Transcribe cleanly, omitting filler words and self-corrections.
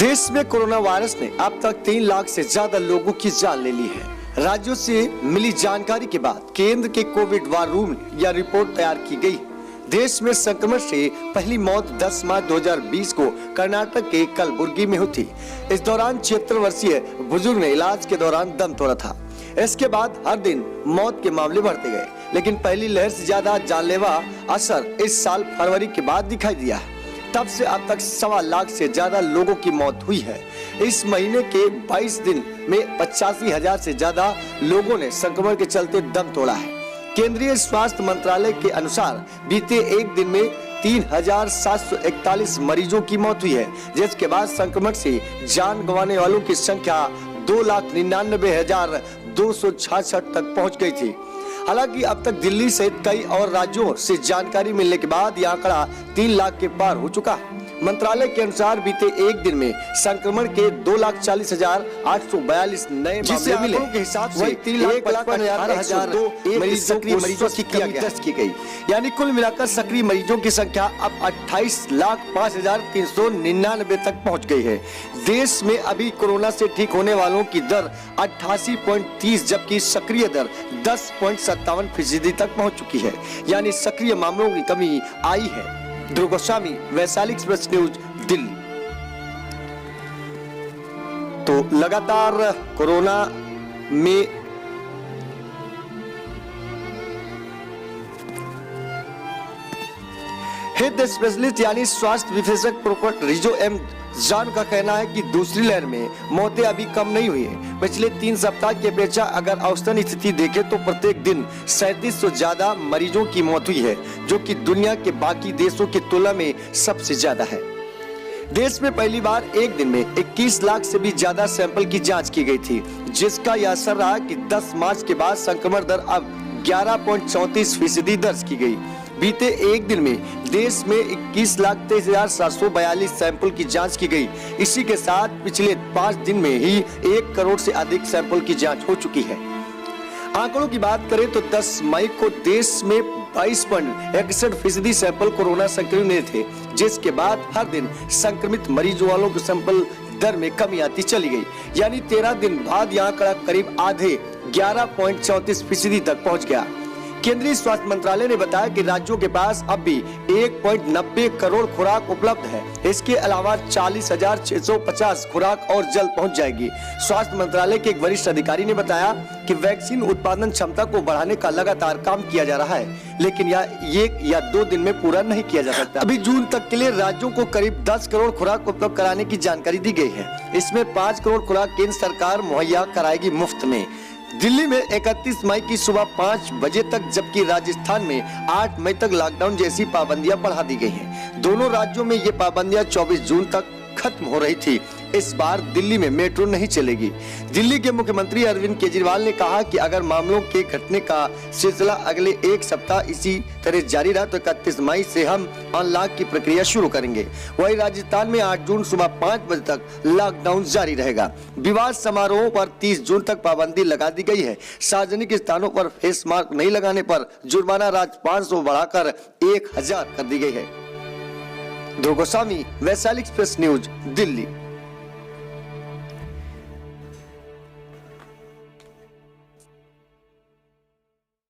देश में corona virus ने अब तक 3 लाख से ज्यादा लोगों की जान ले ली है। राज्यों से मिली जानकारी के बाद केंद्र के कोविड वार रूम ने यह रिपोर्ट तैयार की गई। देश में संक्रमण से पहली मौत 10 मार्च 2020 को कर्नाटक के कलबुर्गी में हुई थी। इस दौरान 76 वर्षीय बुजुर्ग ने इलाज के दौरान दम तोड़ा था। इसके बाद हर दिन मौत के मामले बढ़ते गए, लेकिन पहली लहर से ज्यादा जानलेवा असर इस साल फरवरी के बाद दिखाई दिया। तब से अब तक 1.25 लाख से ज्यादा लोगों की मौत हुई है। इस महीने के 22 दिन में 85,000 से ज्यादा लोगों ने संक्रमण के चलते दम तोड़ा है। केंद्रीय स्वास्थ्य मंत्रालय के अनुसार बीते एक दिन में 3,741 मरीजों की मौत हुई है, जिसके बाद संक्रमण से जान गंवाने वालों की संख्या 2,99,266 तक पहुंच गई थी। हालांकि अब तक दिल्ली सहित कई और राज्यों से जानकारी मिलने के बाद यह आंकड़ा 3 लाख के पार हो चुका है। मंत्रालय के अनुसार बीते एक दिन में संक्रमण के 2,40,842 नए मामले मिले के हिसाब से 3,55,102 सक्रिय मरीजों की कमी दर्ज की गई। यानी कुल मिलाकर सक्रिय मरीजों की संख्या अब 28,05,399 तक पहुंच गई है। देश में अभी कोरोना से ठीक होने वालों की दर 88.30 जबकि सक्रिय दर 10.57% तक पहुंच चुकी है। यानी सक्रिय मामलों की कमी आई है। ध्रुव गोस्वामी, वैशाली एक्सप्रेस न्यूज, दिल्ली। तो लगातार कोरोना में हेल्थ स्पेशलिस्ट यानी स्वास्थ्य विशेषज्ञ प्रोफेसर रिजो एम जान का कहना है कि दूसरी लहर में मौतें अभी कम नहीं हुई है। पिछले 3 सप्ताह की अपेक्षा अगर औसतन स्थिति देखें तो प्रत्येक दिन 3700 ज्यादा मरीजों की मौत हुई है, जो कि दुनिया के बाकी देशों की तुलना में सबसे ज्यादा है। देश में पहली बार एक दिन में 21 लाख से भी ज्यादा सैंपल की जांच की गई थी, जिसका यह असर रहा कि 10 मार्च के बाद संक्रमण दर अब 11.34% दर्ज की गई। बीते एक दिन में देश में 21,23,742 सैंपल की जांच की गई। इसी के साथ पिछले 5 दिन में ही 1 करोड़ से अधिक सैंपल की जांच हो चुकी है। आंकड़ों की बात करें तो 10 मई को देश में 22.61% सैंपल कोरोना संक्रमित थे, जिसके बाद हर दिन संक्रमित मरीजों वालों के सैंपल दर में कमी आती चली गई। यानी 13 दिन बाद यह आंकड़ा करीब आधे 11.34% तक पहुंच गया। केंद्रीय स्वास्थ्य मंत्रालय ने बताया कि राज्यों के पास अब भी 1.90 करोड़ खुराक उपलब्ध है। इसके अलावा 40,650 खुराक और जल्द पहुंच जाएगी। स्वास्थ्य मंत्रालय के एक वरिष्ठ अधिकारी ने बताया कि वैक्सीन उत्पादन क्षमता को बढ़ाने का लगातार काम किया जा रहा है, लेकिन यह 1 या 2 दिन में पूरा नहीं किया जा सकता। अभी जून तक के लिए राज्यों को करीब 10 करोड़ खुराक उपलब्ध कराने की जानकारी दी गई है। इसमें 5 करोड़ खुराक केंद्र सरकार मुहैया कराएगी मुफ्त में। दिल्ली में 31 मई की सुबह 5 बजे तक, जबकि राजस्थान में 8 मई तक लॉकडाउन जैसी पाबंदियां बढ़ा दी गई हैं। दोनों राज्यों में ये पाबंदियां 24 जून तक खत्म हो रही थी। इस बार दिल्ली में मेट्रो नहीं चलेगी। दिल्ली के मुख्यमंत्री अरविंद केजरीवाल ने कहा कि अगर मामलों के घटने का सिलसिला अगले 1 सप्ताह इसी तरह जारी रहा तो 31 मई से हम अनलॉक की प्रक्रिया शुरू करेंगे। वहीं राजस्थान में 8 जून सुबह 5 बजे तक लॉकडाउन जारी रहेगा। विवाह समारोहों पर 30 जून तक पाबंदी लगा दी गई है। सार्वजनिक स्थानों पर फेस मास्क नहीं लगाने पर जुर्माना राशि 500 बढ़ाकर 1000 कर दी गई है। ध्रुव गोस्वामी, वैशाली एक्सप्रेस न्यूज, दिल्ली।